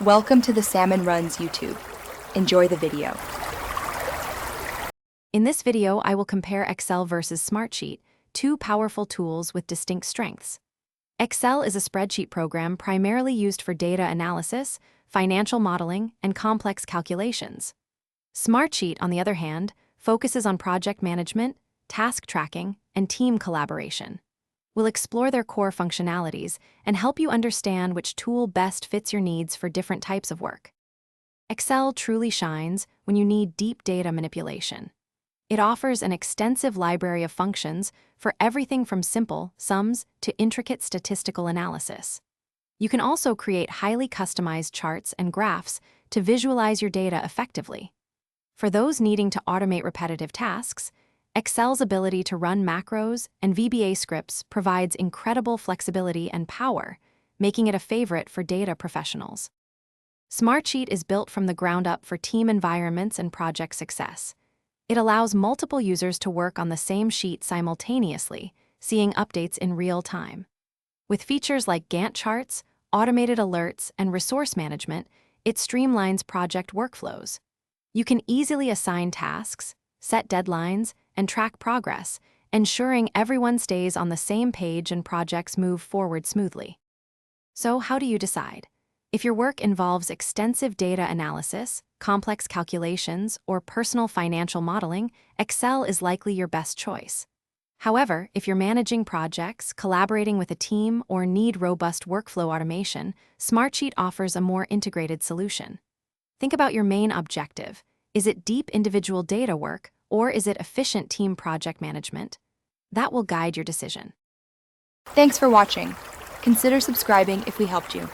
Welcome to the Salmon Runs YouTube. Enjoy the video. In this video, I will compare Excel versus Smartsheet, two powerful tools with distinct strengths. Excel is a spreadsheet program primarily used for data analysis, financial modeling, and complex calculations. Smartsheet, on the other hand, focuses on project management, task tracking, and team collaboration. We'll explore their core functionalities and help you understand which tool best fits your needs for different types of work. Excel truly shines when you need deep data manipulation. It offers an extensive library of functions for everything from simple sums to intricate statistical analysis. You can also create highly customized charts and graphs to visualize your data effectively. For those needing to automate repetitive tasks, Excel's ability to run macros and VBA scripts provides incredible flexibility and power, making it a favorite for data professionals. Smartsheet is built from the ground up for team environments and project success. It allows multiple users to work on the same sheet simultaneously, seeing updates in real time. With features like Gantt charts, automated alerts, and resource management, it streamlines project workflows. You can easily assign tasks, set deadlines, and track progress, ensuring everyone stays on the same page and projects move forward smoothly. So, how do you decide? If your work involves extensive data analysis, complex calculations, or personal financial modeling, Excel is likely your best choice. However, if you're managing projects, collaborating with a team, or need robust workflow automation, Smartsheet offers a more integrated solution. Think about your main objective. Is it deep individual data work, or is it efficient team project management? That will guide your decision. Thanks for watching. Consider subscribing if we helped you.